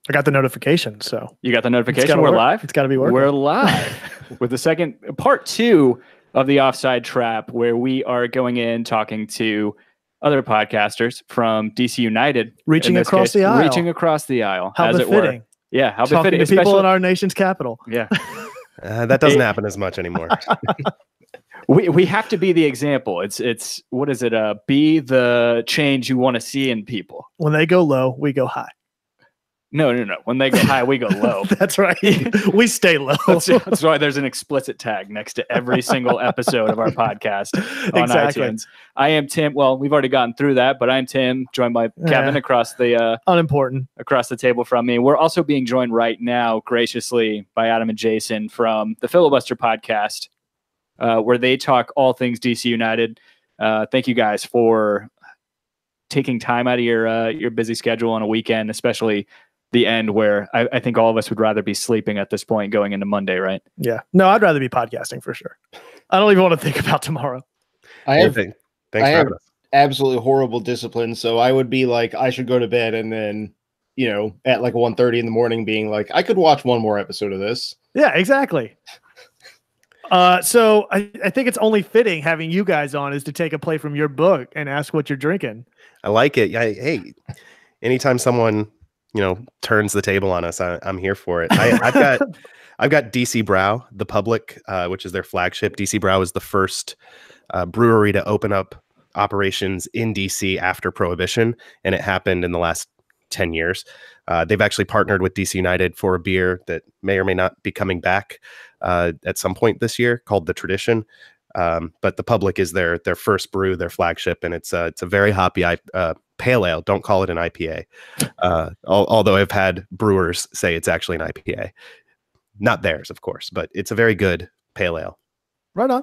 I got the notification, so. You got the notification? We're live? It's got to be working. We're live with the second part 2 of the Offside Trap, where we are going in talking to other podcasters from DC United. Reaching across the aisle. Reaching across the aisle, how as befitting. it were. Yeah, how talking befitting. to people in our nation's capital. Yeah. That doesn't happen as much anymore. We have to be the example. It's what is it? Be the change you want to see in people. When they go low, we go high. No. When they go high, we go low. That's right. We stay low. That's why there's an explicit tag next to every single episode of our podcast on iTunes. I am Tim. Well, we've already gotten through that, but I'm Tim, joined by Kevin across the unimportant across the table from me. We're also being joined right now, graciously, by Adam and Jason from the Filibuster podcast, where they talk all things DC United. Thank you guys for taking time out of your busy schedule on a weekend, especially the end where I think all of us would rather be sleeping at this point going into Monday, right? Yeah. No, I'd rather be podcasting for sure. I don't even want to think about tomorrow. I have absolutely horrible discipline, so I would be like, I should go to bed, and then, at like 1:30 in the morning being like, I could watch one more episode of this. Yeah, exactly. So I think it's only fitting having you guys on is to take a play from your book and ask what you're drinking. I like it. Hey, anytime someone turns the table on us, I'm here for it. I've got DC Brau, the Public, which is their flagship. DC Brau is the first brewery to open up operations in DC after Prohibition, and it happened in the last 10 years. They've actually partnered with DC United for a beer that may or may not be coming back at some point this year, called The Tradition. But the Public is their first brew, their flagship, and it's a very hoppy pale ale. Don't call it an IPA. Although I've had brewers say it's actually an IPA, not theirs, of course, but it's a very good pale ale. Right on.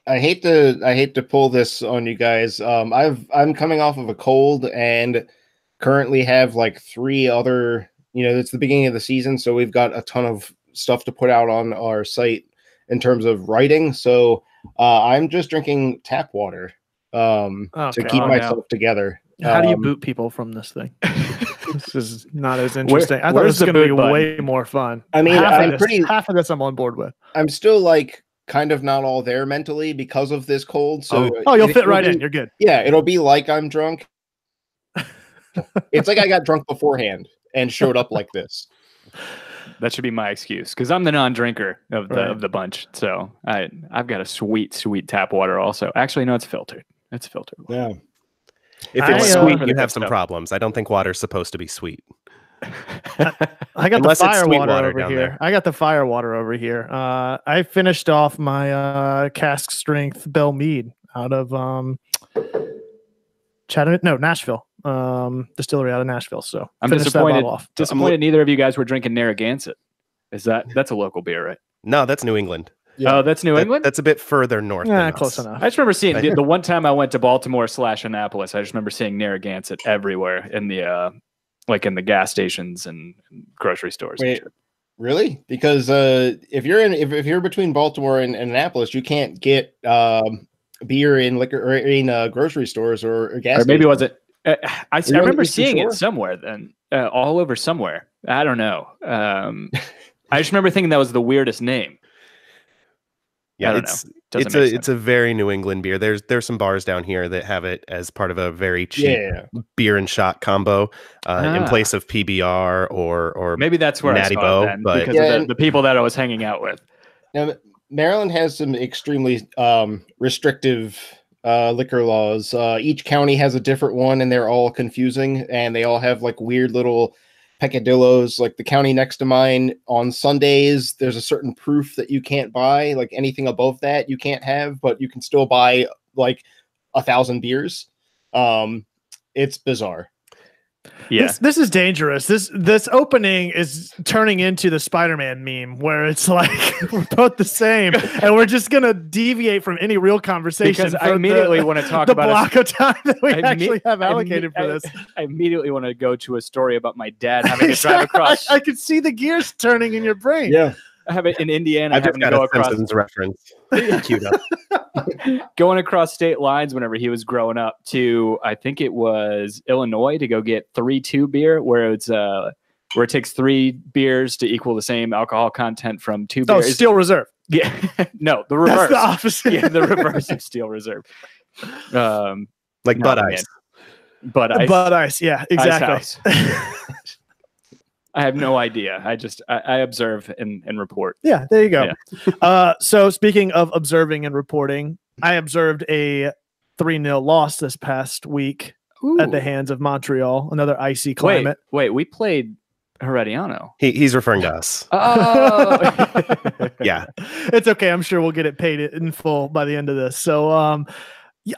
I hate to pull this on you guys. I'm coming off of a cold and currently have like 3 other. It's the beginning of the season, so we've got a ton of stuff to put out on our site in terms of writing. So I'm just drinking tap water to keep myself together. How do you boot people from this thing? This is not as interesting. I thought it was going to be way more fun. I mean, half of this I'm on board with. I'm still like kind of not all there mentally because of this cold. So you'll fit right in. You're good. Yeah, it'll be like I'm drunk. It's like I got drunk beforehand and showed up like this. That should be my excuse, because I'm the non-drinker of the bunch. So I've got a sweet tap water also. Actually, no, it's filtered. It's filtered. Yeah. If it's sweet, you have some problems. I don't think water's supposed to be sweet. I got the fire water over here. I got the fire water over here. I finished off my cask strength Bell Mead out of Nashville. Distillery out of Nashville. So I'm disappointed neither of you guys were drinking Narragansett. That's a local beer, right? No, that's New England. Yeah. Oh, that's New England? That's a bit further north. Yeah, close enough. I just remember seeing the one time I went to Baltimore / Annapolis. I just remember seeing Narragansett everywhere in the like in the gas stations and grocery stores. Wait, really? Because if you're between Baltimore and Annapolis, you can't get beer in liquor or in grocery stores or gas. Or maybe stations. Was it? I remember seeing it somewhere then, all over somewhere. I don't know. I just remember thinking that was the weirdest name. Yeah, it's a very New England beer. There's some bars down here that have it as part of a very cheap beer and shot combo in place of PBR or maybe that's where Natty I saw it then, but because of the people that I was hanging out with. Now, Maryland has some extremely restrictive liquor laws. Each county has a different one, and they're all confusing, and they all have like weird little peccadillos. Like the county next to mine, on Sundays there's a certain proof that you can't buy, like anything above that you can't have, but you can still buy like 1,000 beers. It's bizarre. Yeah, this is dangerous. This opening is turning into the Spider-Man meme where it's like we're both the same and we're just gonna deviate from any real conversation. Because I immediately want to talk the about block of time that we actually have allocated for this. I immediately want to go to a story about my dad having to drive across. I could see the gears turning in your brain. Yeah. have it in Indiana. I just having to got go a across Simpsons reference queued up. going across state lines whenever he was growing up to, I think it was Illinois, to go get 3-2 beer, where it's where it takes 3 beers to equal the same alcohol content from 2 Oh, beers. Steel Reserve. Yeah, no, the reverse. That's the opposite. Yeah, the reverse of Steel Reserve. Like Bud Ice. Bud Ice. Bud Ice. Yeah, exactly. Ice I have no idea. I observe and report. Yeah, there you go. Yeah. So speaking of observing and reporting, I observed a 3-0 loss this past week at the hands of Montreal. Another icy climate. Wait, we played Herediano. He's referring to us. Oh, Yeah. It's okay. I'm sure we'll get it paid in full by the end of this. So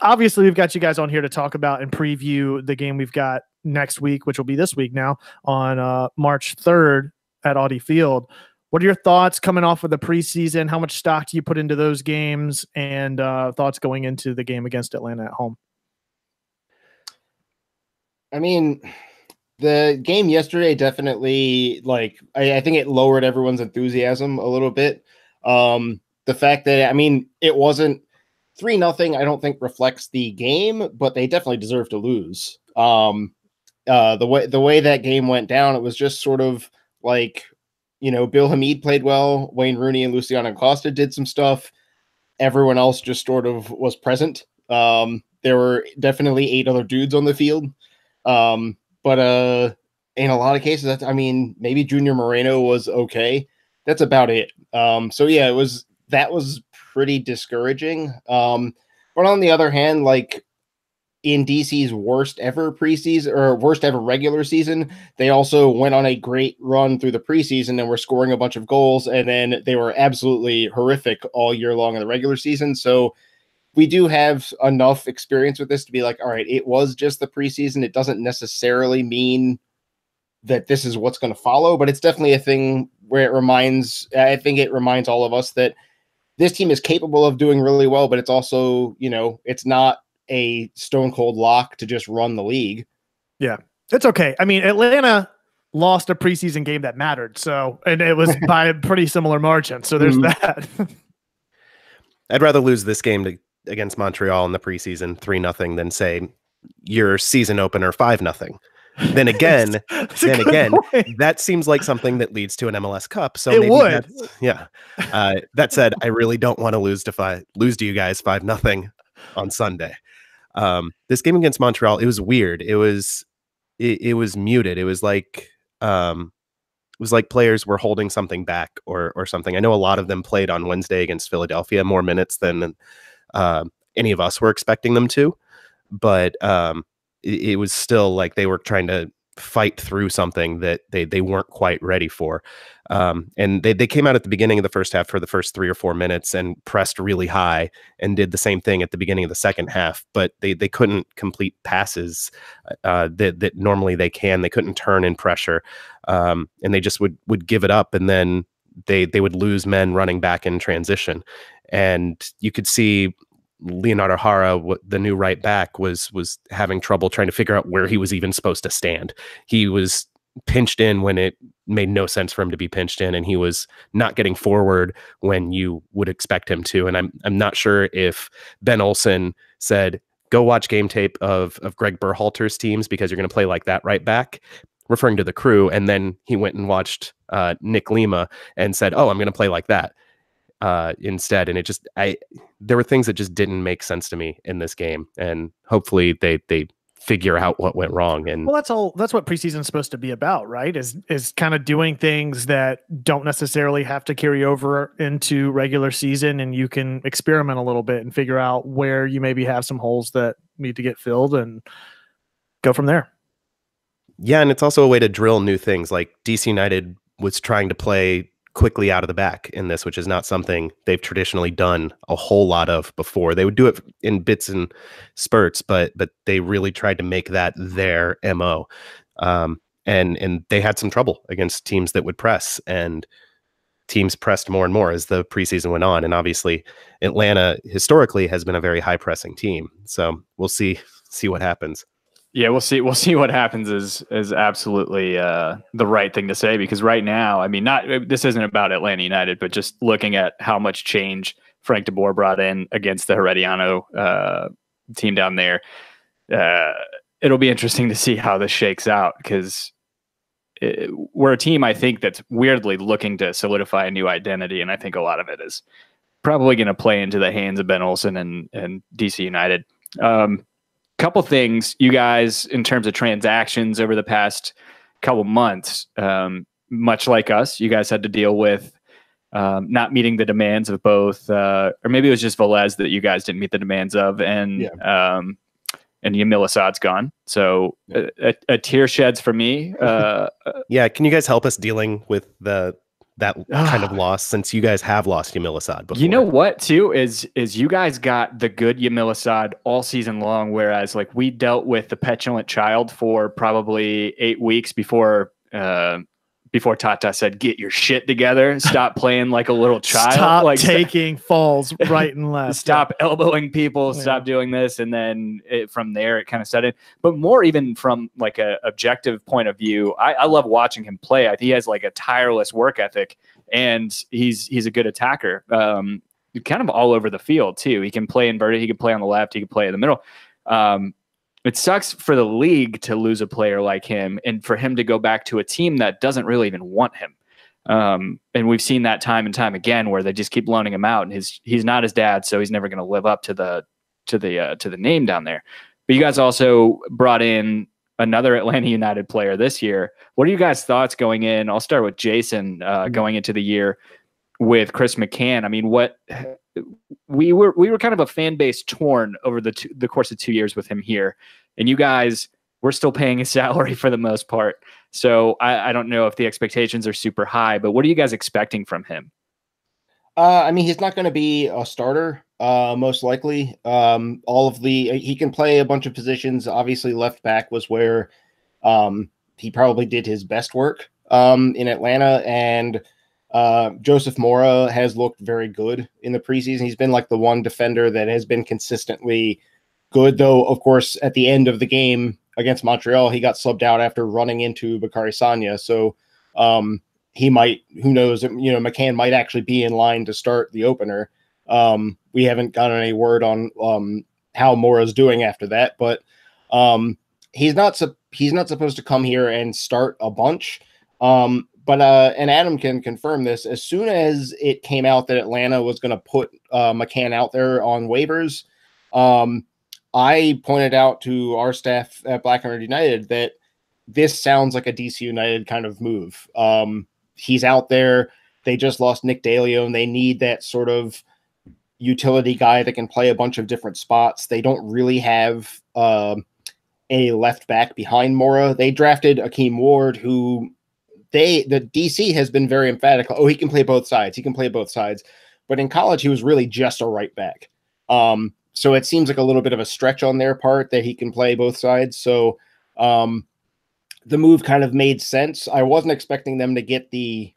obviously we've got you guys on here to talk about and preview the game we've got next week, which will be this week now on March 3rd at Audi Field. What are your thoughts coming off of the preseason? How much stock do you put into those games, and thoughts going into the game against Atlanta at home? I mean, the game yesterday definitely, like, I think it lowered everyone's enthusiasm a little bit. The fact that, I mean, it wasn't 3-0, I don't think reflects the game, but they definitely deserve to lose. The way that game went down, it was just sort of like, you know, Bill Hamid played well. Wayne Rooney and Luciano Costa did some stuff. Everyone else just sort of was present. There were definitely 8 other dudes on the field. But in a lot of cases, I mean, maybe Junior Moreno was okay. That's about it. So yeah, that was pretty discouraging. But on the other hand, like, in DC's worst ever preseason or worst ever regular season, they also went on a great run through the preseason and were scoring a bunch of goals, and then they were absolutely horrific all year long in the regular season. So we do have enough experience with this to be like, all right, it was just the preseason. It doesn't necessarily mean that this is what's going to follow, but it's definitely a thing where I think it reminds all of us that this team is capable of doing really well, but it's also, you know, it's not a stone cold lock to just run the league. Yeah, it's okay. I mean, Atlanta lost a preseason game that mattered. So, and it was by a pretty similar margin. So there's that. I'd rather lose this game against Montreal in the preseason 3-0 than say your season opener 5-0. Then again, that seems like something that leads to an MLS Cup. So it would. Yeah. That said, I really don't want to lose to you guys 5-0 on Sunday. This game against Montreal, it was weird. It was muted. It was like players were holding something back or something. I know a lot of them played on Wednesday against Philadelphia more minutes than any of us were expecting them to, but it was still like they were trying to fight through something that they weren't quite ready for. And they came out at the beginning of the first half for the first 3 or 4 minutes and pressed really high and did the same thing at the beginning of the second half, but they couldn't complete passes that normally they can. They couldn't turn in pressure. And they just would give it up, and then they would lose men running back in transition. And you could see Leonardo Jara, the new right back, was having trouble trying to figure out where he was even supposed to stand. He was pinched in when it made no sense for him to be pinched in, and he was not getting forward when you would expect him to. And I'm not sure if Ben Olsen said, go watch game tape of Greg Berhalter's teams because you're going to play like that right back, referring to the Crew, and then he went and watched Nick Lima and said, oh, I'm going to play like that instead. And there were things that just didn't make sense to me in this game, and hopefully they figure out what went wrong. And well, that's what preseason is supposed to be about, right? Is kind of doing things that don't necessarily have to carry over into regular season, and you can experiment a little bit and figure out where you maybe have some holes that need to get filled and go from there. Yeah, and it's also a way to drill new things. Like DC United was trying to play quickly out of the back in this, which is not something they've traditionally done a whole lot of before. They would do it in bits and spurts, but they really tried to make that their MO. And they had some trouble against teams that would press, and teams pressed more and more as the preseason went on. And obviously Atlanta historically has been a very high pressing team. So we'll see what happens. Yeah, we'll see. We'll see what happens. Is absolutely the right thing to say, because right now, I mean, this isn't about Atlanta United, but just looking at how much change Frank de Boer brought in against the Herediano team down there, it'll be interesting to see how this shakes out, because we're a team, I think, that's weirdly looking to solidify a new identity, and I think a lot of it is probably going to play into the hands of Ben Olsen and DC United. Couple things, you guys, in terms of transactions over the past couple months, much like us, you guys had to deal with not meeting the demands of both, or maybe it was just Velez that you guys didn't meet the demands of, and Yamil Assad's gone. So a tear sheds for me. Yeah, can you guys help us dealing with that kind of loss, since you guys have lost Yamil Assad before? You know what, too, is you guys got the good Yamil Assad all season long, whereas like we dealt with the petulant child for probably 8 weeks before Tata said, "Get your shit together. Stop playing like a little child. Stop like taking falls right and left. Stop elbowing people. Yeah. Stop doing this." And then from there, it kind of set in. But more even from like a objective point of view, I love watching him play. I think he has like a tireless work ethic, and he's a good attacker. Kind of all over the field too. He can play inverted. He can play on the left. He can play in the middle. It sucks for the league to lose a player like him, and for him to go back to a team that doesn't really even want him. And we've seen that time and time again, where they just keep loaning him out, and he's not his dad, so he's never going to live up to the name down there. But you guys also brought in another Atlanta United player this year. What are you guys' thoughts going in? I'll start with Jason, going into the year with Chris McCann. I mean, we were kind of a fan base torn over the course of 2 years with him here, and you guys were still paying his salary for the most part. So I don't know if the expectations are super high, but what are you guys expecting from him? I mean, he's not going to be a starter, most likely. He can play a bunch of positions. Obviously, left back was where he probably did his best work in Atlanta, and Joseph Mora has looked very good in the preseason. He's been like the one defender that has been consistently good, though, of course, at the end of the game against Montreal, he got subbed out after running into Bakary Sagna. So he might, who knows, McCann might actually be in line to start the opener. We haven't gotten any word on how Mora's doing after that, but he's not supposed to come here and start a bunch. But Adam can confirm this. As soon as it came out that Atlanta was going to put McCann out there on waivers, I pointed out to our staff at Black and Red United that this sounds like a DC United kind of move. He's out there. They just lost Nick DeLeo, and they need that sort of utility guy that can play a bunch of different spots. They don't really have a left back behind Mora. They drafted Akeem Ward, who the DC has been very emphatic. Oh, he can play both sides. He can play both sides. But in college, he was really just a right back. So it seems like a little bit of a stretch on their part that he can play both sides. So the move kind of made sense. I wasn't expecting them to get to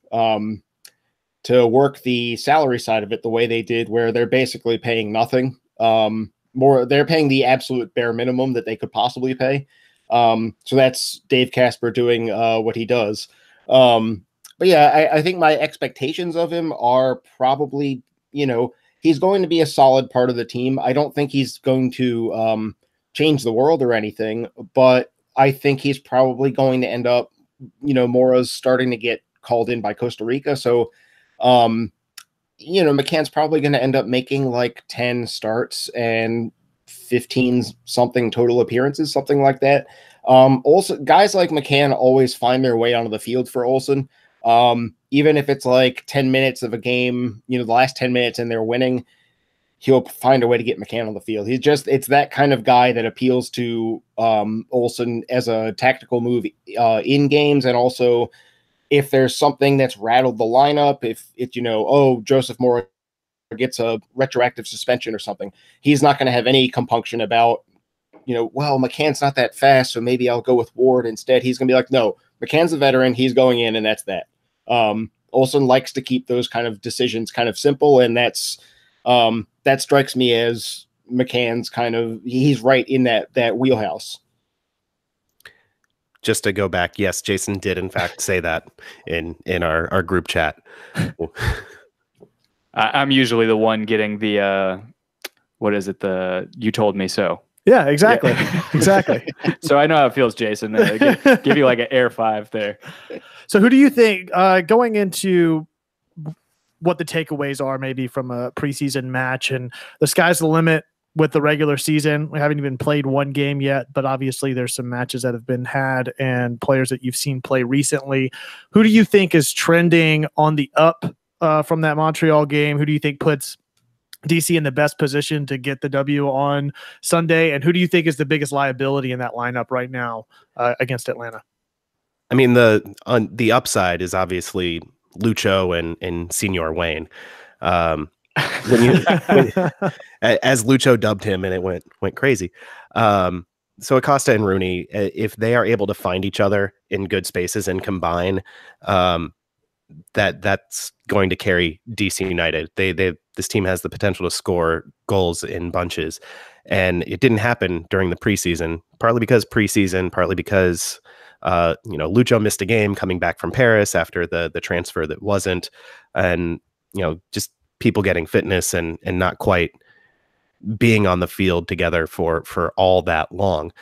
work the salary side of it the way they did, where they're basically paying nothing. They're paying the absolute bare minimum that they could possibly pay. So that's Dave Casper doing what he does. But yeah, I think my expectations of him are probably, he's going to be a solid part of the team. I don't think he's going to change the world or anything, but I think he's probably going to end up, Mora's starting to get called in by Costa Rica. So, McCann's probably going to end up making like 10 starts and 15 something total appearances, something like that. Also, guys like McCann always find their way onto the field for Olsen. Even if it's like 10 minutes of a game, the last 10 minutes and they're winning, he'll find a way to get McCann on the field. It's that kind of guy that appeals to Olsen as a tactical move in games. And also if there's something that's rattled the lineup, if it's, Joseph Mora gets a retroactive suspension or something, he's not going to have any compunction about, well, McCann's not that fast, so maybe I'll go with Ward instead. He's going to be like, no, McCann's a veteran. He's going in, and that's that. Olsen likes to keep those kind of decisions kind of simple, and that strikes me as McCann's he's right in that wheelhouse. just to go back, yes, Jason did in fact say that in our group chat. I'm usually the one getting the what is it? The you told me so. Yeah, exactly. Yeah. Exactly. So I know how it feels, Jason. Give you like an air 5 there. So who do you think, going into what the takeaways are maybe from a preseason match, and the sky's the limit with the regular season? We haven't even played one game yet, but obviously there's some matches that have been had and players that you've seen play recently. Who do you think is trending on the up from that Montreal game? Who do you think puts DC in the best position to get the W on Sunday? And who do you think is the biggest liability in that lineup right now against Atlanta? I mean, the upside is obviously Lucho and Senior Wayne. As Lucho dubbed him, and it went crazy. So Acosta and Rooney, if they are able to find each other in good spaces and combine, that's going to carry DC United. This team has the potential to score goals in bunches, and it didn't happen during the preseason. Partly because preseason, partly because Lucho missed a game coming back from Paris after the transfer that wasn't, and just people getting fitness and not quite being on the field together for all that long.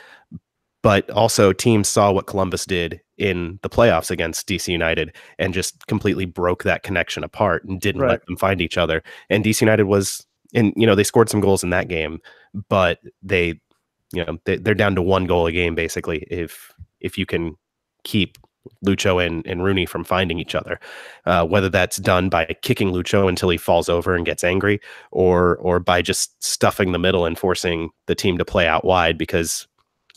But also teams saw what Columbus did in the playoffs against DC United and just completely broke that connection apart and didn't let them find each other. And DC United was they scored some goals in that game, but they're down to 1 goal a game basically if you can keep Lucho and Rooney from finding each other, whether that's done by kicking Lucho until he falls over and gets angry, or by just stuffing the middle and forcing the team to play out wide, because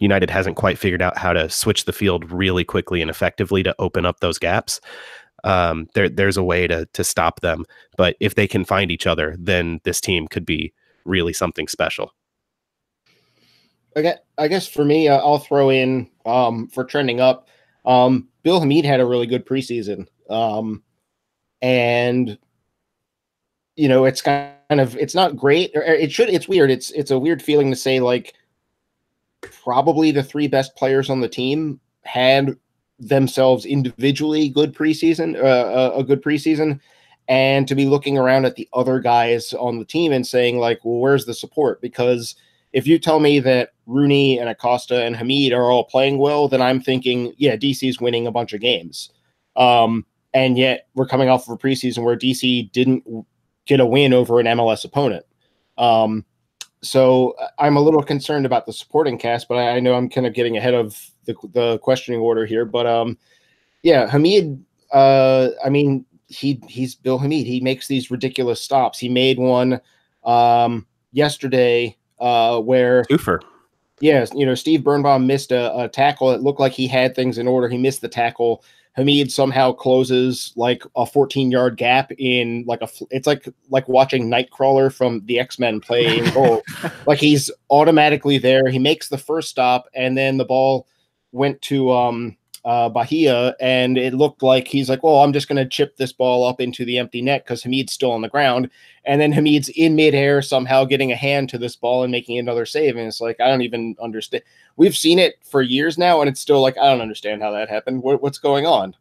United hasn't quite figured out how to switch the field really quickly and effectively to open up those gaps. There's a way to stop them, but if they can find each other, then this team could be really something special. Okay, I guess for me, I'll throw in for trending up. Bill Hamid had a really good preseason, and it's it's not great. Or it's weird. It's a weird feeling to say, like, probably the 3 best players on the team had themselves individually good preseason, a good preseason, and to be looking around at the other guys on the team and saying, like, well, where's the support? Because if you tell me that Rooney and Acosta and Hamid are all playing well, then I'm thinking, yeah, DC's winning a bunch of games. And yet we're coming off of a preseason where DC didn't get a win over an MLS opponent. So I'm a little concerned about the supporting cast, but I know I'm kind of getting ahead of the questioning order here. But yeah, Hamid, I mean, he's Bill Hamid. He makes these ridiculous stops. He made one yesterday where Twofer. Yeah, Steve Birnbaum missed a tackle. It looked like he had things in order. He missed the tackle. Hamid somehow closes like a 14-yard gap in it's like watching Nightcrawler from the X-Men playing goal. Like, he's automatically there. He makes the first stop, and then the ball went to Bahia, and it looked like he's like, well, I'm just going to chip this ball up into the empty net because Hamid's still on the ground. And then Hamid's in midair somehow getting a hand to this ball and making another save. And it's like, I don't even understand. We've seen it for years now, and it's still like, I don't understand how that happened. What's going on?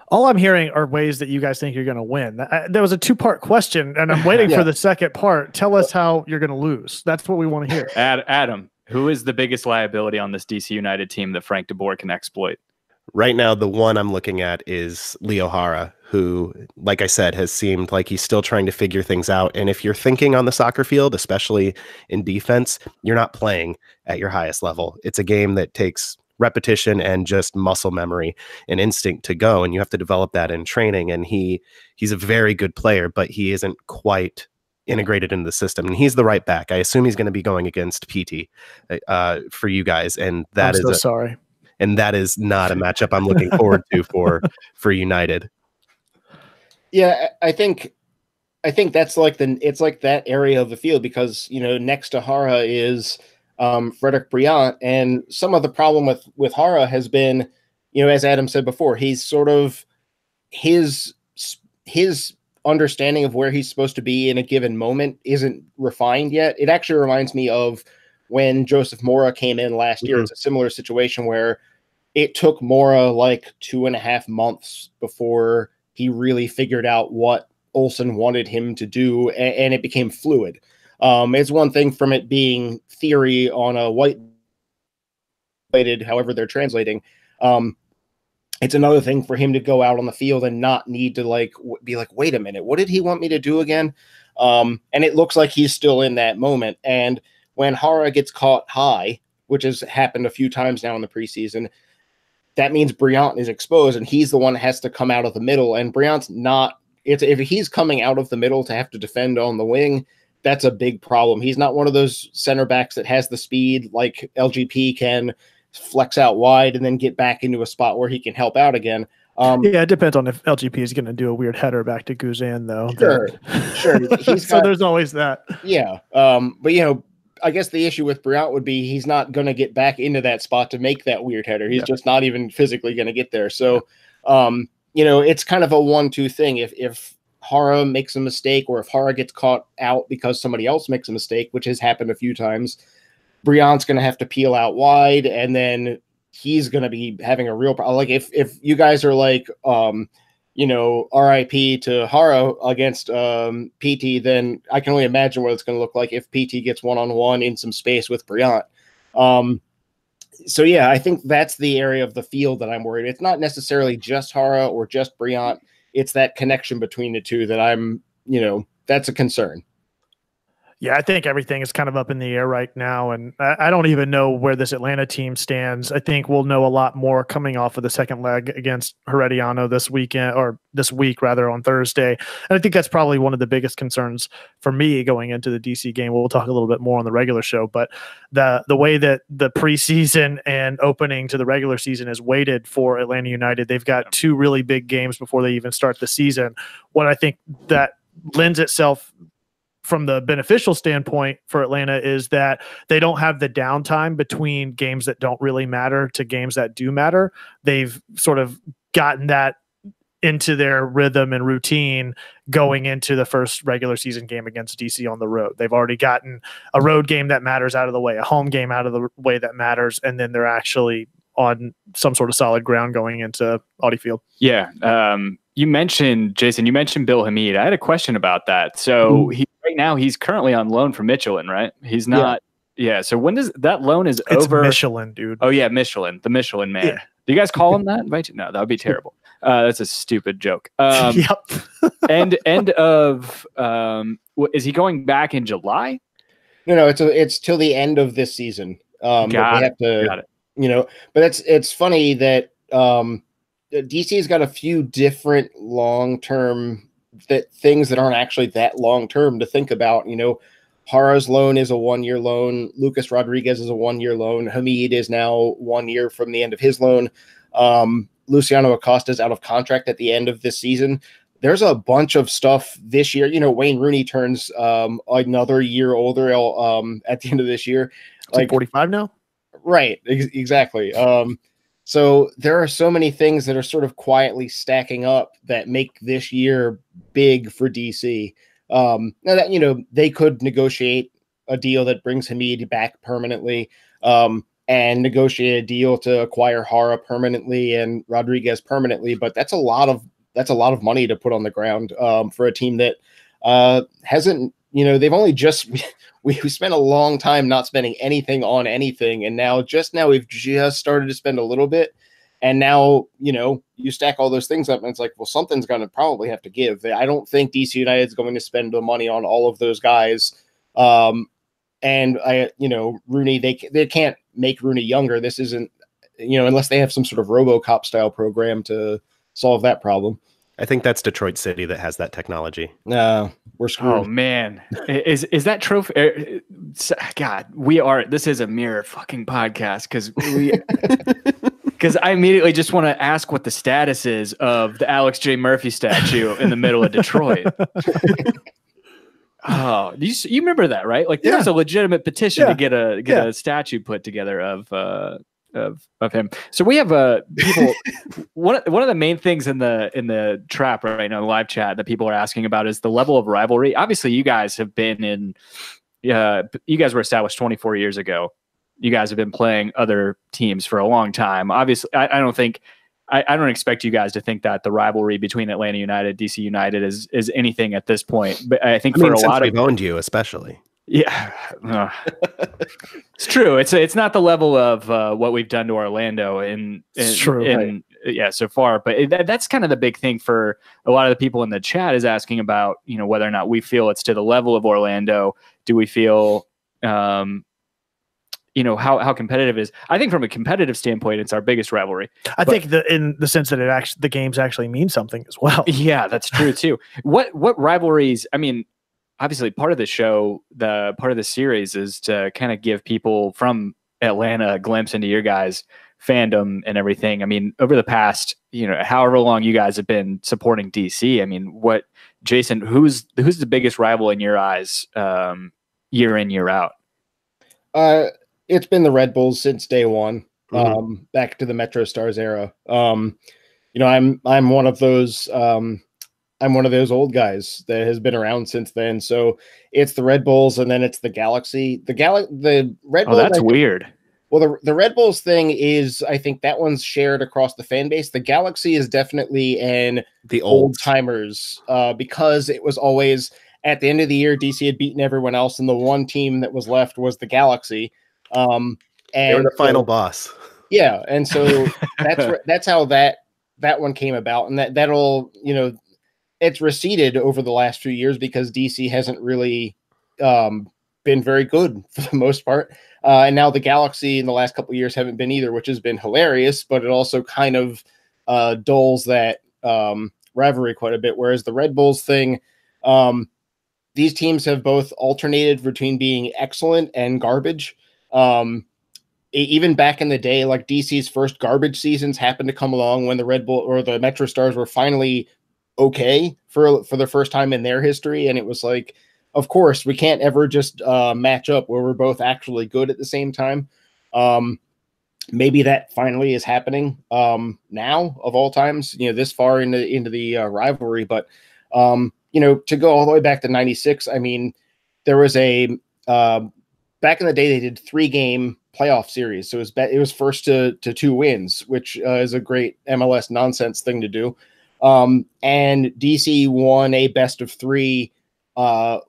All I'm hearing are ways that you guys think you're going to win. There was a 2-part question, and I'm waiting for the second part. Tell us how you're going to lose. That's what we want to hear. Adam, who is the biggest liability on this DC United team that Frank de Boer can exploit? Right now, the one I'm looking at is Leo Jara, who, like I said, has seemed like he's still trying to figure things out. And if you're thinking on the soccer field, especially in defense, you're not playing at your highest level. It's a game that takes repetition and just muscle memory and instinct to go, and you have to develop that in training. And he's a very good player, but he isn't quite integrated into the system. And he's the right back. I assume he's going to be going against PT for you guys, and that I'm so sorry. And that is not a matchup I'm looking forward to for United. Yeah, I think that's like it's like that area of the field, because next to Jara is Frederick Briant, and some of the problem with Jara has been, as Adam said before, he's sort of his understanding of where he's supposed to be in a given moment isn't refined yet. It actually reminds me of when Joseph Mora came in last year. It's a similar situation where it took Mora like 2.5 months before he really figured out what Olsen wanted him to do, and it became fluid. It's one thing from it being theory on a white-weighted, however they're translating. It's another thing for him to go out on the field and not need to like be like, wait a minute, what did he want me to do again? And it looks like he's still in that moment. And when Hara gets caught high, which has happened a few times now in the preseason, that means Brillant is exposed, and he's the one that has to come out of the middle. And Brillant's not. If he's coming out of the middle to have to defend on the wing, that's a big problem. He's not one of those center backs that has the speed like LGP can flex out wide and then get back into a spot where he can help out again. Yeah, it depends on if LGP is going to do a weird header back to Guzan, though. Sure. So there's always that. Yeah. But, I guess the issue with Brillant would be he's not going to get back into that spot to make that weird header. He's just not even physically going to get there. So, it's kind of a 1-2 thing. If Hara makes a mistake, or if Hara gets caught out because somebody else makes a mistake, which has happened a few times, Brillant's going to have to peel out wide, and then he's going to be having a real problem. Like if you guys are like, RIP to Hara against PT, then I can only imagine what it's going to look like if PT gets one-on-one in some space with Brillant. So yeah, I think that's the area of the field that I'm worried. It's not necessarily just Hara or just Brillant. It's that connection between the two that I'm, that's a concern. Yeah, I think everything is kind of up in the air right now, and I don't even know where this Atlanta team stands. I think we'll know a lot more coming off of the second leg against Herediano this week on Thursday. And I think that's probably one of the biggest concerns for me going into the DC game. We'll talk a little bit more on the regular show, but the way that the preseason and opening to the regular season is weighted for Atlanta United, they've got 2 really big games before they even start the season. What I think that lends itself from the beneficial standpoint for Atlanta is that they don't have the downtime between games that don't really matter to games that do matter. They've sort of gotten that into their rhythm and routine going into the first regular season game against DC on the road. They've already gotten a road game that matters out of the way, a home game out of the way that matters, and then they're actually on some sort of solid ground going into Audi Field. Yeah. You mentioned, Jason, Bill Hamid. I had a question about that. So right now he's currently on loan for Michelin, right? He's not. Yeah. So when does that loan is it's over? Michelin, dude. Oh yeah. Michelin, the Michelin man. Yeah. Do you guys call him that? No, that would be terrible. That's a stupid joke. Yep. end of, is he going back in July? No, it's till the end of this season. Got it. But it's funny that, DC's got a few different long-term things that aren't actually that long-term to think about. Hara's loan is a 1-year loan. Lucas Rodriguez is a 1-year loan. Hamid is now 1 year from the end of his loan. Luciano Acosta is out of contract at the end of this season. There's a bunch of stuff this year. Wayne Rooney turns another year older at the end of this year. Like 45 now? Right, exactly. So there are so many things that are sort of quietly stacking up that make this year big for DC. Now that, they could negotiate a deal that brings Hamid back permanently, and negotiate a deal to acquire Hara permanently and Rodriguez permanently. But that's a lot of money to put on the ground for a team that hasn't, they've only just, we spent a long time not spending anything on anything. And now we've just started to spend a little bit. And now, you stack all those things up and it's like, well, something's going to probably have to give. I don't think DC United is going to spend the money on all of those guys. And Rooney, they can't make Rooney younger. This isn't, unless they have some sort of RoboCop style program to solve that problem. I think that's Detroit City that has that technology. No, we're screwed. Oh man, is that trophy? God, this is a mirror fucking podcast because I immediately just want to ask what the status is of the Alex J. Murphy statue in the middle of Detroit. Oh, you remember that, right? Like there was a legitimate petition to get a statue put together of him. So we have people. one of the main things in the trap right now, the live chat that people are asking about is the level of rivalry. Obviously, you guys have been in. You guys were established 24 years ago. you guys have been playing other teams for a long time. Obviously, I don't expect you guys to think that the rivalry between Atlanta United, DC United is anything at this point. But I think for a lot of owned you, especially. Yeah, it's true. It's not the level of what we've done to Orlando so far. But that's kind of the big thing for a lot of the people in the chat is asking about, whether or not we feel it's to the level of Orlando. Do we feel, how competitive it is? I think from a competitive standpoint, it's our biggest rivalry. I think in the sense that the games actually mean something as well. Yeah, that's true too. What rivalries? I mean, obviously part of the show, part of the series is to kind of give people from Atlanta a glimpse into your guys' fandom and everything. I mean, over the past, however long you guys have been supporting DC, I mean, Jason, who's the biggest rival in your eyes, year in, year out? It's been the Red Bulls since day one, back to the Metro Stars era. I'm one of those, I'm one of those old guys that has been around since then. So it's the Red Bulls, and then it's the Galaxy. The Red Bulls. Oh, that's weird. Well, the Red Bulls thing is, I think that one's shared across the fan base. The Galaxy is definitely the old timers, because it was always at the end of the year, DC had beaten everyone else, and the one team that was left was the Galaxy. And they were the final boss. Yeah, and so that's how that one came about, and that'll it's receded over the last few years because DC hasn't really been very good for the most part. And now the Galaxy in the last couple of years haven't been either, which has been hilarious, but it also kind of dulls that rivalry quite a bit. Whereas the Red Bulls thing, these teams have both alternated between being excellent and garbage. Even back in the day, like DC's first garbage seasons happened to come along when the Red Bull or the Metro Stars were finally okay for the first time in their history. And it was like, of course, we can't ever just match up where we're both actually good at the same time. Maybe that finally is happening now of all times, this far into the rivalry. But, to go all the way back to 96, I mean, there was back in the day, they did 3-game playoff series. So it was first to 2 wins, which is a great MLS nonsense thing to do. And DC won a best of 3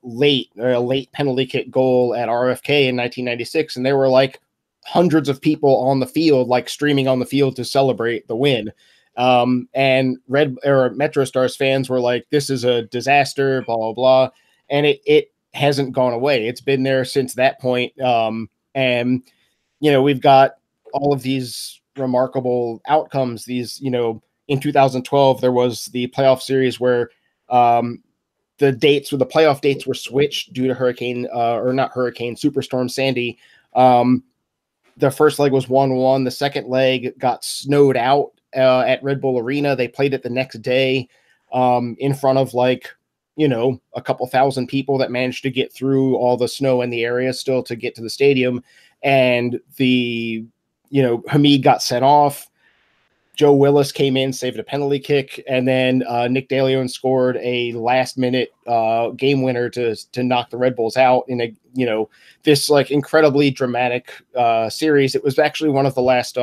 late penalty kick goal at RFK in 1996, and there were like hundreds of people on the field, like streaming on the field to celebrate the win. And Metro Stars fans were like, "This is a disaster," blah blah blah, and it hasn't gone away. It's been there since that point. And we've got all of these remarkable outcomes. In 2012, there was the playoff series where the playoff dates were switched due to Superstorm Sandy. The first leg was 1-1. The second leg got snowed out at Red Bull Arena. They played it the next day in front of a couple thousand people that managed to get through all the snow in the area still to get to the stadium. And Hamid got sent off. Joe Willis came in, saved a penalty kick, and then Nick DeLeon scored a last-minute game winner to knock the Red Bulls out in this incredibly dramatic series. It was actually one of the last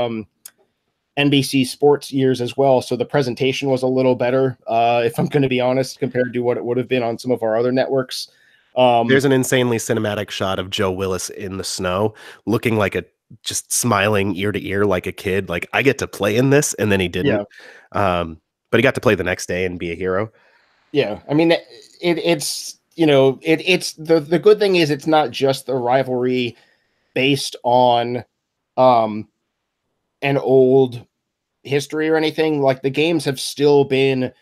NBC Sports years as well, so the presentation was a little better, if I'm going to be honest, compared to what it would have been on some of our other networks. There's an insanely cinematic shot of Joe Willis in the snow, looking like just smiling ear to ear like a kid, like, I get to play in this, and then he didn't. Yeah. But he got to play the next day and be a hero. Yeah, I mean, it's the good thing is it's not just the rivalry based on an old history or anything. Like, the games have still been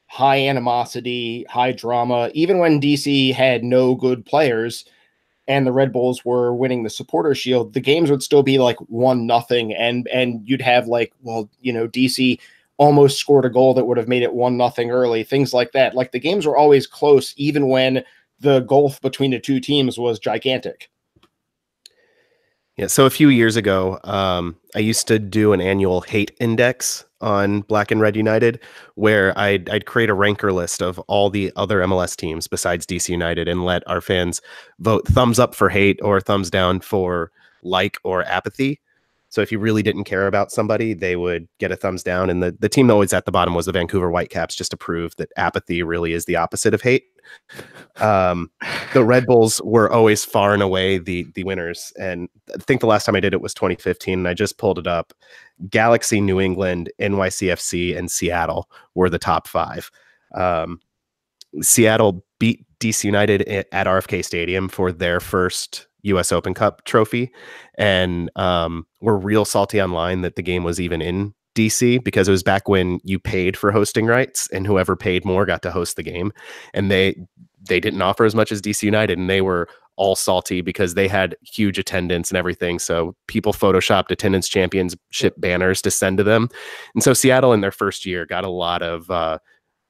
high animosity, high drama, even when DC had no good players and the Red Bulls were winning the Supporter Shield, the games would still be like 1-0, and you'd have DC almost scored a goal that would have made it 1-0 early, things like that. Like, the games were always close, even when the gulf between the two teams was gigantic. Yeah, so a few years ago, I used to do an annual hate index on Black and Red United, where I'd create a ranker list of all the other MLS teams besides DC United and let our fans vote thumbs up for hate or thumbs down for like or apathy. So if you really didn't care about somebody, they would get a thumbs down. And the team always at the bottom was the Vancouver Whitecaps, just to prove that apathy really is the opposite of hate. The Red Bulls were always far and away the winners. And I think the last time I did it was 2015. And I just pulled it up. Galaxy, New England, NYCFC, and Seattle were the top 5. Seattle beat DC United at RFK Stadium for their first US Open Cup trophy, and we're real salty online that the game was even in DC, because it was back when you paid for hosting rights and whoever paid more got to host the game, and they didn't offer as much as DC United, and they were all salty because they had huge attendance and everything. So people photoshopped attendance championship banners to send to them, and so Seattle in their first year got a lot of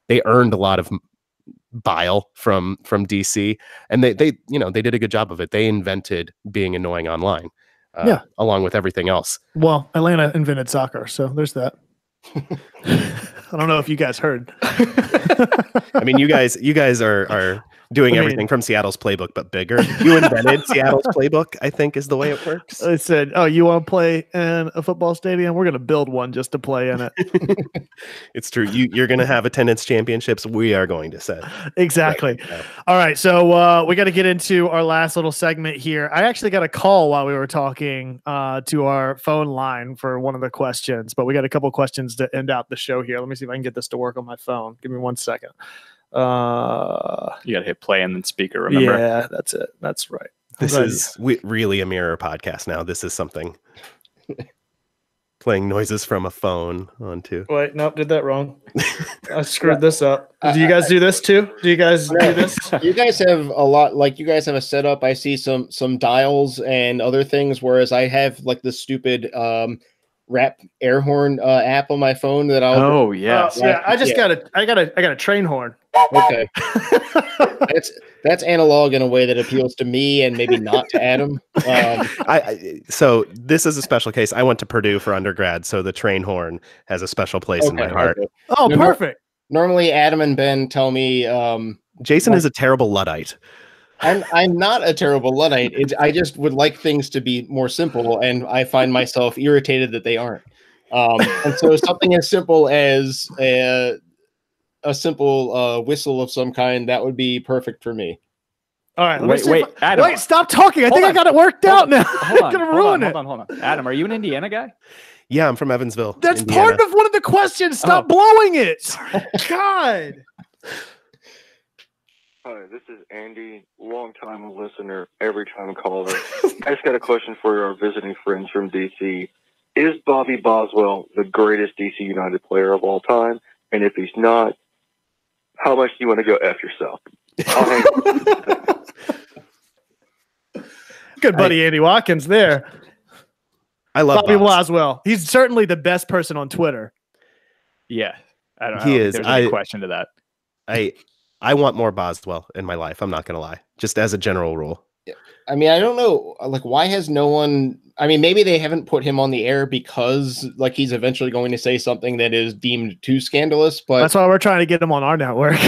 they earned a lot of bile from DC, and they did a good job of it. They invented being annoying online, along with everything else. Well, Atlanta invented soccer, so there's that. I don't know if you guys heard. I mean, you guys are doing everything from Seattle's playbook, but bigger. You invented Seattle's playbook, I think, is the way it works. I said, "Oh, you want to play in a football stadium? We're going to build one just to play in it." It's true. You're going to have attendance championships. We are going to set. Exactly. Right. All right. So we got to get into our last little segment here. I actually got a call while we were talking to our phone line for one of the questions, but we got a couple of questions to end out the show here. Let me see if I can get this to work on my phone. Give me 1 second. You gotta hit play and then speaker, remember? Yeah, that's it. That's right. This is really a mirror podcast now. This is something. Playing noises from a phone onto. Wait, nope, did that wrong. I screwed this up. Do you guys do this too? Do you guys do this? You guys have a lot, like you guys have a setup. I see some dials and other things, whereas I have like the stupid rap air horn app on my phone that I'll. Oh yeah, yeah. I got a train horn. Okay, that's analog in a way that appeals to me and maybe not to Adam. So this is a special case. I went to Purdue for undergrad, so the train horn has a special place in my heart. Okay. Oh, perfect. Normally, Adam and Ben tell me Jason is a terrible Luddite. I'm not a terrible Luddite. I just would like things to be more simple, and I find myself irritated that they aren't. And so something as simple as a simple whistle of some kind, that would be perfect for me. All right. Adam. Wait, stop talking. I think I got it worked out now. I'm going to ruin it. Hold on. Adam, are you an Indiana guy? Yeah, I'm from Evansville. That's Indiana. part of one of the questions. Stop blowing it. Sorry. God. Hi, this is Andy, long-time listener, every-time caller. I just got a question for our visiting friends from D.C. Is Bobby Boswell the greatest D.C. United player of all time? And if he's not, how much do you want to go F yourself? I'll hang on. Good buddy Andy Watkins there. I love Bobby Boswell. He's certainly the best person on Twitter. Yeah. I don't know. He is. There's a question to that. I want more Boswell in my life. I'm not going to lie. Just as a general rule. I mean, I don't know. Like, why has no one... I mean, maybe they haven't put him on the air because, like, he's eventually going to say something that is deemed too scandalous. But that's why we're trying to get him on our network.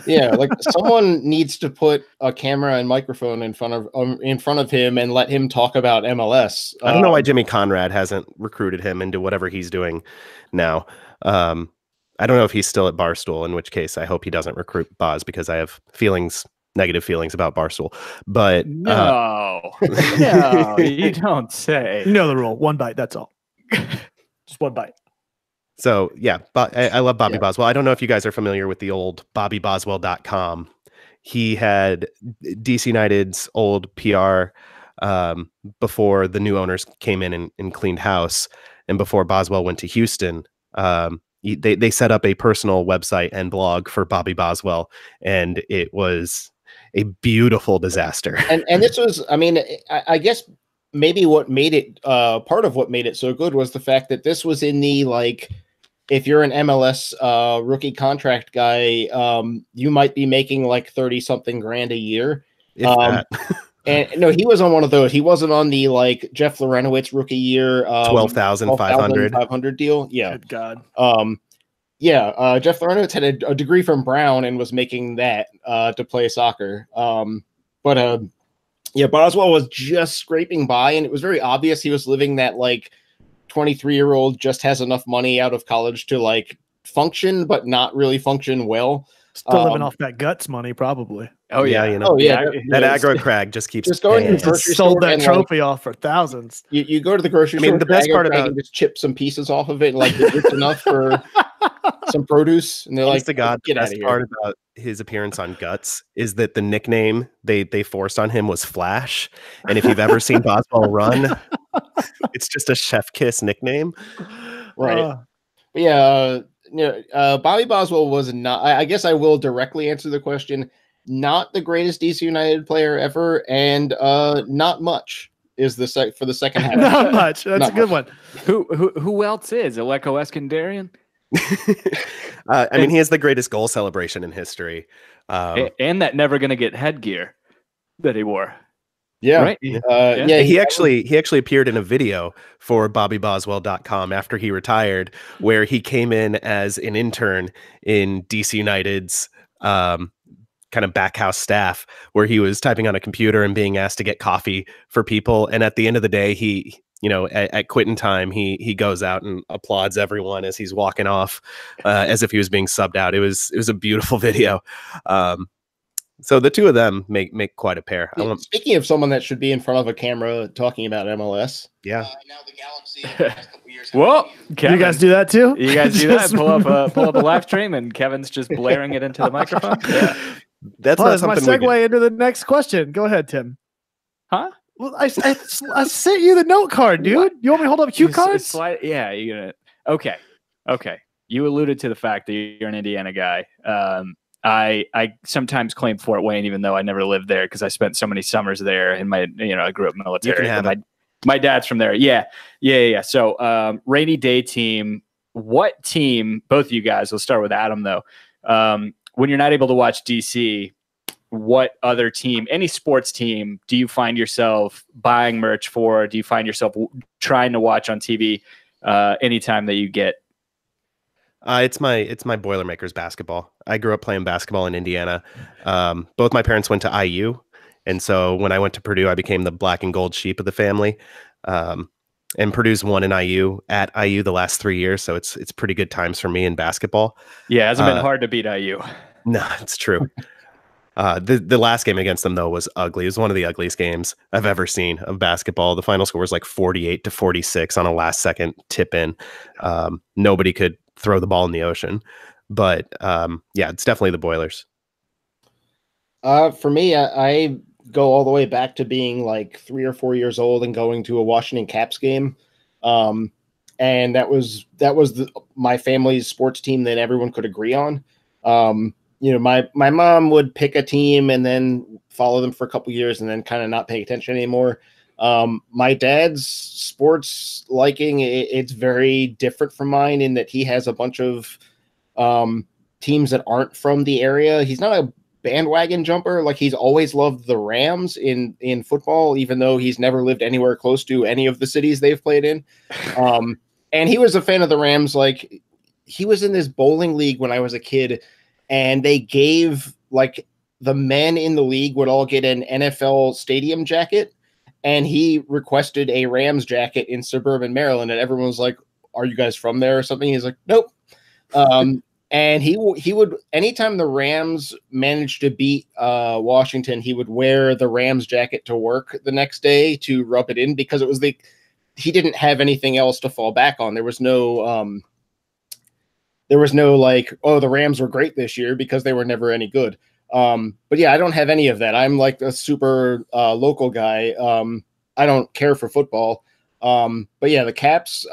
Yeah, like someone needs to put a camera and microphone in front of him and let him talk about MLS. I don't know why Jimmy Conrad hasn't recruited him into whatever he's doing now. I don't know if he's still at Barstool, in which case I hope he doesn't recruit Boz, because I have negative feelings about Barstool. But no, no, you don't say. You know the rule: 1 bite. That's all. Just 1 bite. So yeah, but I love Bobby Boswell. I don't know if you guys are familiar with the old BobbyBoswell.com. He had DC United's old PR before the new owners came in and cleaned house, and before Boswell went to Houston. They set up a personal website and blog for Bobby Boswell, and it was a beautiful disaster. And this was, I mean, I guess maybe what made it part of what made it so good was the fact that this was in the, like, if you're an MLS rookie contract guy, you might be making like 30 something grand a year. And no, he was on one of those. He wasn't on the like Jeff Lorenowitz rookie year 12,500 deal. Yeah. Good God. Jeff Lorenowitz had a degree from Brown and was making that to play soccer. But Yeah, Boswell was just scraping by, and it was very obvious he was living that like 23-year-old just has enough money out of college to like function, but not really function well. Still living off that guts money, probably. Oh yeah, you know, that aggro crag just keeps just going to the Just grocery sold store that and trophy off for thousands. you go to the grocery store. The best part about just chip some pieces off of it, and like it's enough for some produce, and they're like, to God, get the out best of here. part about his appearance on Guts is that the nickname they forced on him was Flash. And if you've ever seen Boswell run, it's just a chef kiss nickname. Right. But yeah, Bobby Boswell was not, I guess I will directly answer the question, not the greatest DC United player ever, and not much is for the second half. Not much. That's Not a good much. one. Who else is Aleko Eskandarian? I mean, he has the greatest goal celebration in history. And that never gonna get headgear that he wore. Yeah. Right. Yeah. He actually appeared in a video for BobbyBoswell.com after he retired, where he came in as an intern in DC United's kind of backhouse staff, where he was typing on a computer and being asked to get coffee for people. And at the end of the day, he, at quitting time, he goes out and applauds everyone as he's walking off, as if he was being subbed out. It was a beautiful video. So the two of them make quite a pair. Speaking of someone that should be in front of a camera talking about MLS. Yeah. Now the Galaxy. Well, Kevin, you guys do that too? You guys do that? Pull up a live stream, and Kevin's just blaring it into the microphone. Yeah. That's not something my segue into the next question. Go ahead, Tim. Huh? Well, I sent you the note card, dude. What? You want me to hold up cue cards? Yeah, you're gonna. Okay. You alluded to the fact that you're an Indiana guy. I sometimes claim Fort Wayne, even though I never lived there, because I spent so many summers there, and I grew up military. My dad's from there. Yeah. So, rainy day team. What team? Both of you guys. Let's start with Adam, though. When you're not able to watch DC, what other team, any sports team, do you find yourself buying merch for? Do you find yourself trying to watch on TV anytime that you get? It's my Boilermakers basketball. I grew up playing basketball in Indiana. Both my parents went to IU, and so when I went to Purdue, I became the black and gold sheep of the family. And Purdue's won in IU at IU the last 3 years, so it's pretty good times for me in basketball. Yeah, it hasn't been hard to beat IU. No, it's true. The last game against them, though, was ugly. It was one of the ugliest games I've ever seen of basketball. The final score was like 48-46 on a last second tip in. Nobody could throw the ball in the ocean, but yeah, it's definitely the Boilers. For me, I go all the way back to being like 3 or 4 years old and going to a Washington Caps game. And that was my family's sports team that everyone could agree on. My mom would pick a team and then follow them for a couple years and then kind of not pay attention anymore. My dad's sports liking, it's very different from mine in that he has a bunch of teams that aren't from the area. He's not a bandwagon jumper. Like, he's always loved the Rams in football, even though he's never lived anywhere close to any of the cities they've played in. And he was a fan of the Rams. Like, he was in this bowling league when I was a kid, and they gave, like, the men in the league would all get an NFL stadium jacket, and he requested a Rams jacket in suburban Maryland, and everyone was like, "Are you guys from there or something?" He's like, "Nope." And he would, anytime the Rams managed to beat Washington, he would wear the Rams jacket to work the next day to rub it in, because it was he didn't have anything else to fall back on. There was no like, oh, the Rams were great this year, because they were never any good. But yeah, I don't have any of that. I'm like a super local guy. I don't care for football. But yeah, the Caps,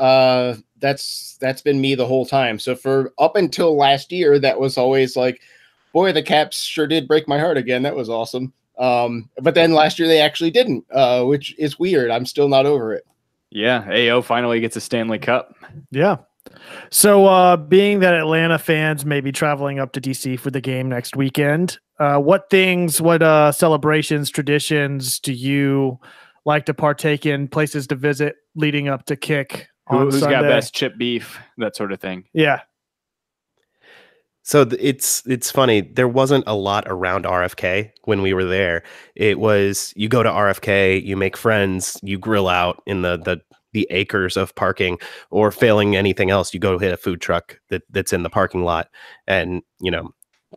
that's been me the whole time. So for up until last year, that was always like, boy, the Caps sure did break my heart again. That was awesome. But then last year they actually didn't, which is weird. I'm still not over it. Yeah. AO finally gets a Stanley Cup. Yeah. So being that Atlanta fans may be traveling up to DC for the game next weekend, what celebrations, traditions do you like to partake in, places to visit leading up to kick on Who's Sunday? got best chip beef, that sort of thing? Yeah. So it's funny. There wasn't a lot around RFK when we were there. It was you go to RFK, you make friends, you grill out in the acres of parking, or failing anything else, you go hit a food truck that's in the parking lot, and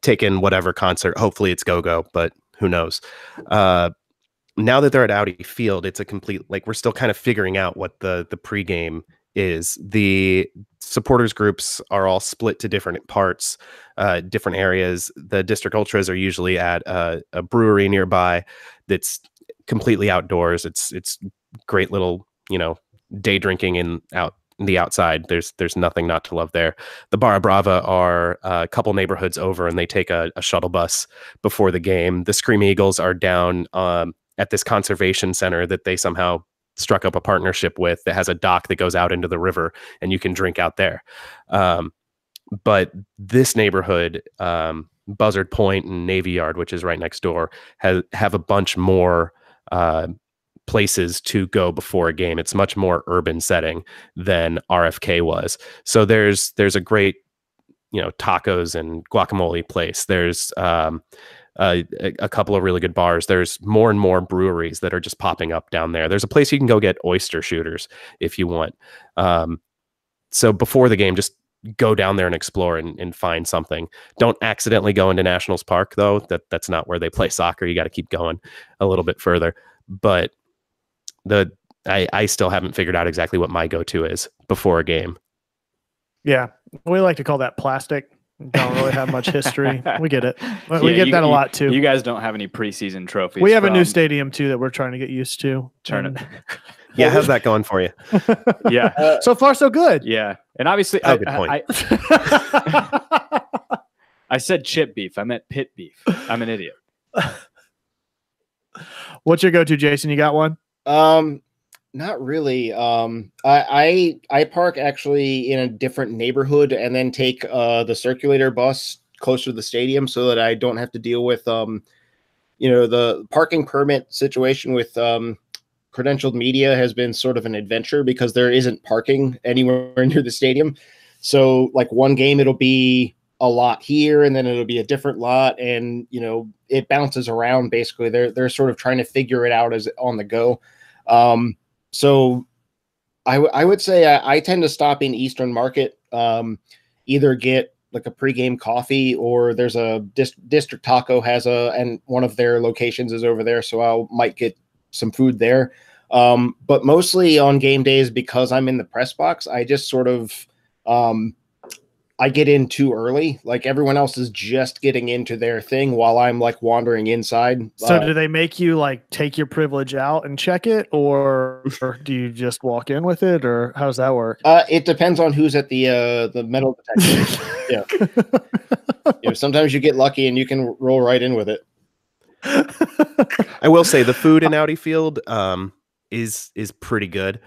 take in whatever concert. Hopefully it's go-go, but who knows? Now that they're at Audi Field, it's a complete, like, we're still kind of figuring out what the pregame is. The supporters groups are all split to different parts, different areas. The District Ultras are usually at a brewery nearby that's completely outdoors. It's great little, day drinking in the outside. There's nothing not to love there. The Barra Brava are a couple neighborhoods over, and they take a shuttle bus before the game. The Scream Eagles are down at this conservation center that they somehow struck up a partnership with, that has a dock that goes out into the river, and you can drink out there. But this neighborhood, Buzzard Point and Navy Yard, which is right next door, have a bunch more places to go before a game. It's much more urban setting than RFK was. So there's a great, tacos and guacamole place. There's a couple of really good bars. There's more and more breweries that are just popping up down there. There's a place you can go get oyster shooters if you want. So before the game, just go down there and explore and find something. Don't accidentally go into Nationals Park, though. That's not where they play soccer. You got to keep going a little bit further. But I still haven't figured out exactly what my go-to is before a game. Yeah, we like to call that plastic. Don't really have much history. We get it. We get that a lot too. You guys don't have any preseason trophies. We have a new stadium too that we're trying to get used to. Yeah, how's that going for you? Yeah, so far so good. Yeah, and obviously, good point. I said chip beef. I meant pit beef. I'm an idiot. What's your go-to, Jason? You got one? Not really. I park actually in a different neighborhood and then take the circulator bus closer to the stadium so that I don't have to deal with the parking permit situation with credentialed media has been sort of an adventure because there isn't parking anywhere near the stadium. So like one game it'll be a lot here and then it'll be a different lot, and it bounces around. Basically they're sort of trying to figure it out as on the go. So I would say I tend to stop in Eastern Market, either get like a pregame coffee, or there's a District Taco and one of their locations is over there. So I might get some food there. But mostly on game days, because I'm in the press box, I just sort of, I get in too early. Like everyone else is just getting into their thing while I'm like wandering inside. So do they make you like take your privilege out and check it, or do you just walk in with it, or how does that work? It depends on who's at the metal detector. Yeah. Sometimes you get lucky and you can roll right in with it. I will say the food in Audi Field is pretty good.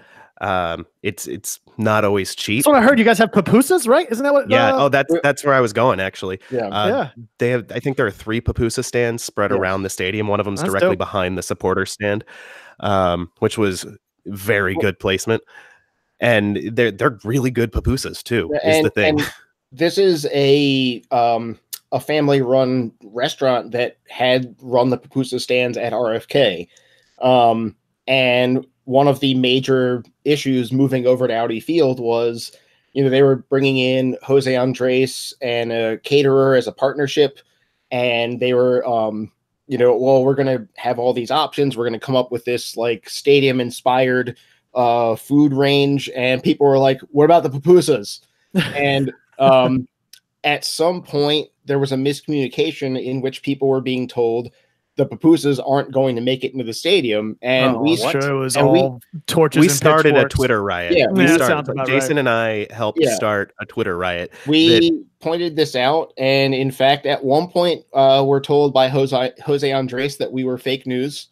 It's not always cheap. That's what I heard. You guys have pupusas, right? Isn't that what? Yeah. That's where I was going actually. Yeah. They have. I think there are 3 pupusa stands spread around the stadium. One of them's directly behind the supporter stand, which was very good placement. And they're really good pupusas too. Is the thing. And this is a family-run restaurant that had run the pupusa stands at RFK, and one of the major issues moving over to Audi Field was, they were bringing in Jose Andres and a caterer as a partnership. And they were, well, we're going to have all these options. We're going to come up with this like stadium inspired food range. And people were like, what about the pupusas? And at some point there was a miscommunication in which people were being told the pupusas aren't going to make it into the stadium, and we torches. We started a Twitter riot. Yeah, Jason and I helped start a Twitter riot. We pointed this out, and in fact, at one point, we're told by Jose Andres that we were fake news,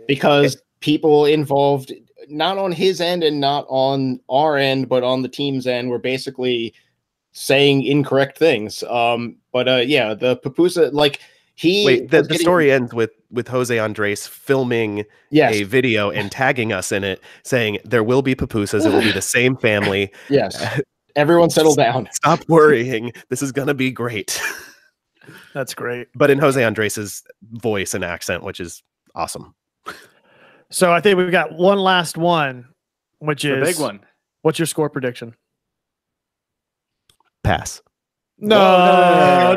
because people involved, not on his end and not on our end, but on the team's end, were basically saying incorrect things. The pupusa, like. The story ends with Jose Andres filming a video and tagging us in it, saying there will be pupusas. It will be the same family. Yes. Everyone settle down. Stop worrying. This is gonna be great. That's great. But in Jose Andres' voice and accent, which is awesome. So I think we've got one last one, which is the big one. What's your score prediction? Pass. No.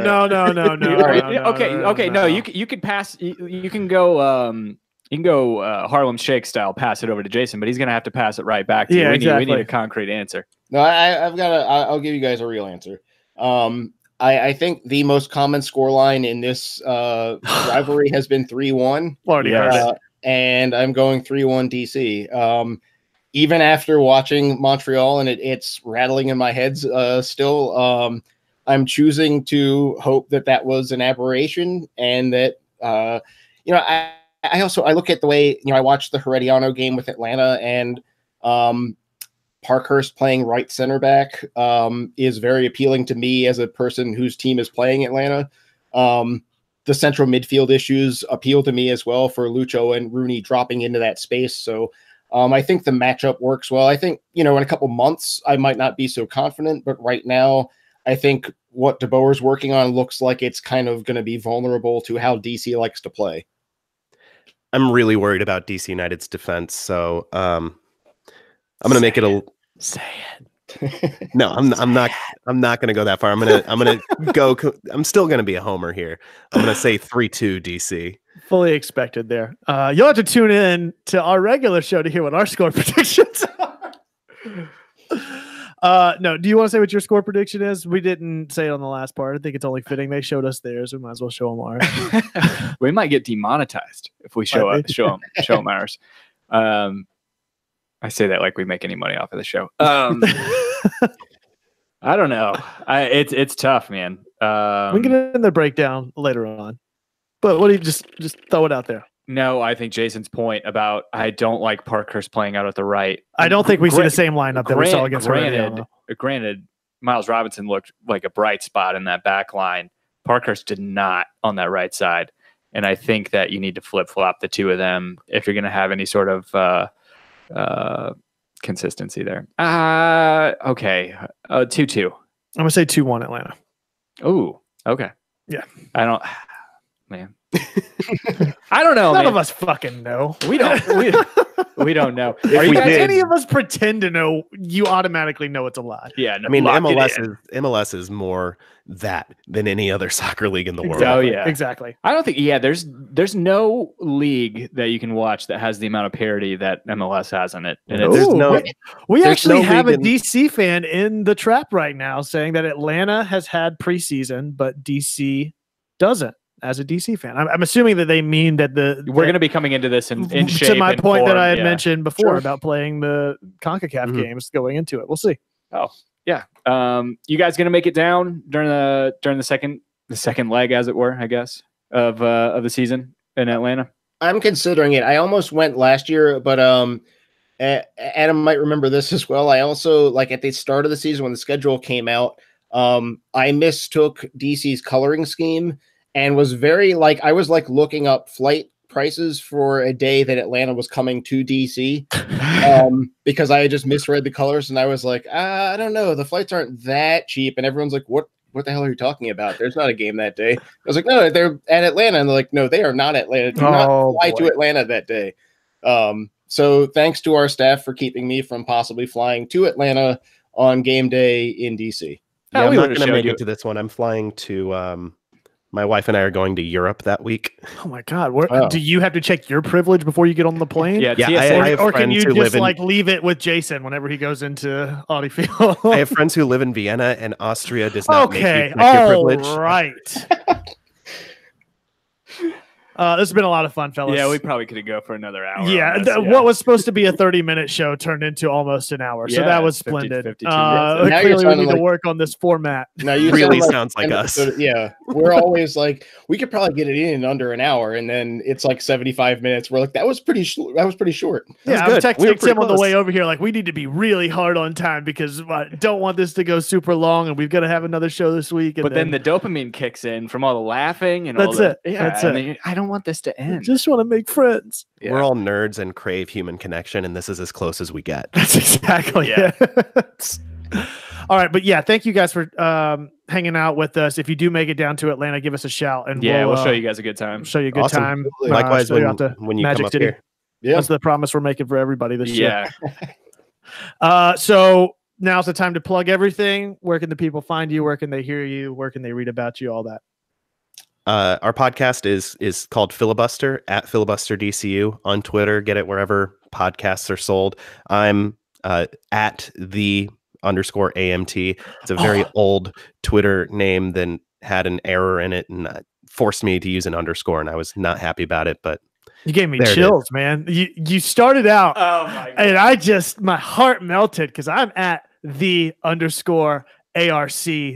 Okay. No, you could pass. You can go. You can go Harlem Shake style. Pass it over to Jason, but he's gonna have to pass it right back to you. We need a concrete answer. No, I'll give you guys a real answer. I think the most common scoreline in this rivalry has been 3-1. And I'm going 3-1 DC. Even after watching Montreal, and it's rattling in my head still, I'm choosing to hope that was an aberration, and that I look at the way I watched the Herediano game with Atlanta, and Parkhurst playing right center back is very appealing to me as a person whose team is playing Atlanta. The central midfield issues appeal to me as well, for Lucho and Rooney dropping into that space. So I think the matchup works well. I think, in a couple months, I might not be so confident, but right now, I think what De Boer's working on looks like it's kind of going to be vulnerable to how DC likes to play. I'm really worried about DC United's defense, so I'm going to make it a. Say it. No, I'm not going to go that far. I'm going to go. I'm still going to be a homer here. I'm going to say 3-2 DC. Fully expected there. You'll have to tune in to our regular show to hear what our score predictions are. No, do you want to say what your score prediction is? We didn't say it on the last part. I think it's only fitting. They showed us theirs. We might as well show them ours. We might get demonetized if we show them ours. I say that like we make any money off of the show. I don't know. It's tough, man. We can get in the breakdown later on. But what do you just throw it out there? No, I think Jason's point about I don't like Parkhurst playing out at the right. I don't think we see the same lineup that we saw against Herediano. Granted, Miles Robinson looked like a bright spot in that back line. Parkhurst did not on that right side. And I think that you need to flip-flop the two of them if you're going to have any sort of consistency there. Okay. 2-2. I'm going to say 2-1 Atlanta. Oh, okay. Yeah. Man. I don't know. None of us fucking know. We don't know. Are you guys, any of us pretend to know, you automatically know it's a lie. Yeah. No, I mean, MLS is more that than any other soccer league in the world. Oh yeah, exactly. I don't think. Yeah, there's no league that you can watch that has the amount of parity that MLS has in it. And we actually have a DC fan in the trap right now saying that Atlanta has had preseason, but DC doesn't. As a DC fan, I'm assuming that they mean that we're going to be coming into this in shape. To my point that I had mentioned before about playing the CONCACAF games going into it. We'll see. Oh yeah. You guys going to make it down during the second leg, as it were, I guess, of the season in Atlanta? I'm considering it. I almost went last year, but Adam might remember this as well. I also, at the start of the season when the schedule came out, I mistook DC's coloring scheme. And was I was looking up flight prices for a day that Atlanta was coming to DC because I had just misread the colors. And I was like, I don't know. The flights aren't that cheap. And everyone's like, what the hell are you talking about? There's not a game that day. I was like, no, they're at Atlanta. And they're like, no, they are not Atlanta. Do not fly to Atlanta that day. So thanks to our staff for keeping me from possibly flying to Atlanta on game day in DC. Yeah, I'm not going to make it to this one. I'm flying to... my wife and I are going to Europe that week. Oh my God! Do you have to check your privilege before you get on the plane? Yeah. I have or can you just leave it with Jason whenever he goes into Audi Field? I have friends who live in Vienna, and Austria does not make you check your privilege. Right. This has been a lot of fun, fellas. Yeah, we probably could go for another hour. Yeah, what was supposed to be a 30-minute show turned into almost an hour. So that was splendid. 52 clearly, we need to work on this format. Now you really sounds like us. Yeah, we're always we could probably get it in under an hour, and then it's 75 minutes. We're that was pretty short. Yeah, I was texting Tim on the way over here, we need to be really hard on time because I don't want this to go super long, and we've got to have another show this week. But then the dopamine kicks in from all the laughing and that's all it. Yeah, that's it. I don't want this to end. I just want to make friends. Yeah. We're all nerds and crave human connection, and this is as close as we get. That's exactly it. All right, but yeah, thank you guys for hanging out with us. If you do make it down to Atlanta, give us a shout, and we'll show you guys a good time. Show you a good Awesome. time. Likewise, show you out to when you Magic come up City. here. Yeah, that's the promise we're making for everybody this year. Yeah. So now's the time to plug everything. Where can the people find you? Where can they hear you? Where can they read about you? All that. Our podcast is called Filibuster at Filibuster DCU on Twitter. Get it wherever podcasts are sold. I'm at _AMT. It's a very old Twitter name that had an error in it and forced me to use an underscore, and I was not happy about it. But you gave me chills, man. You started out, and my heart melted because I'm at _ARC,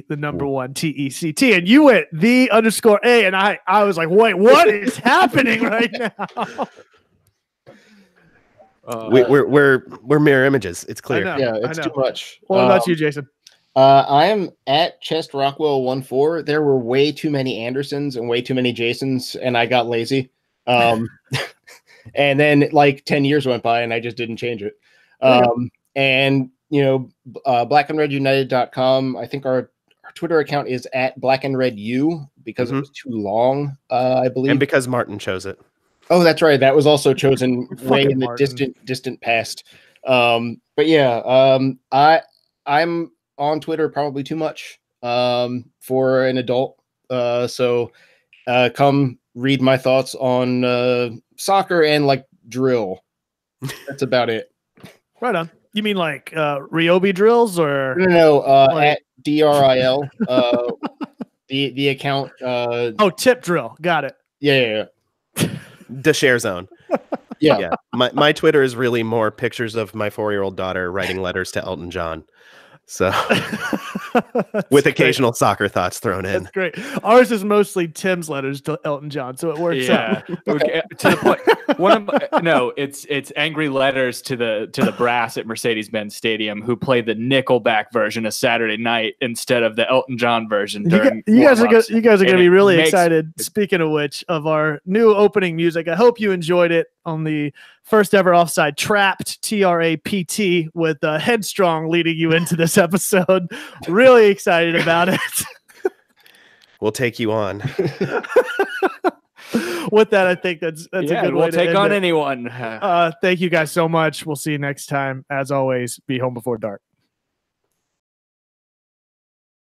the number one TECT, and you went _A, and I was like, wait, what is happening right now? We're mirror images. It's clear. Yeah, it's too much. What about you, Jason? I am at Chest Rockwell 14. There were way too many Andersons and way too many Jasons, and I got lazy. And then like 10 years went by, and I just didn't change it. And blackandredunited.com. I think our Twitter account is at blackandredu because it was too long, I believe. And because Martin chose it. Oh, that's right. That was also chosen way in the distant past. But yeah, I'm on Twitter probably too much for an adult. So come read my thoughts on soccer and like drill. That's about it. Right on. You mean like Ryobi drills or no? At DRIL. The account. Tip drill. Got it. Yeah. The share zone. Yeah. My Twitter is really more pictures of my 4-year-old daughter writing letters to Elton John. So with occasional soccer thoughts thrown in. That's great. Ours is mostly Tim's letters to Elton John, so it works out. Okay. To the point. It's angry letters to the brass at Mercedes-Benz Stadium who play the Nickelback version of Saturday Night instead of the Elton John version. You guys are going to be really excited. Speaking of which, of our new opening music, I hope you enjoyed it on the first ever Offside Trapped, TRAPT, with Headstrong leading you into this episode. Really excited about it. We'll take you on. With that, I think that's a good way to end it. We'll take on anyone. Thank you guys so much. We'll see you next time. As always, be home before dark.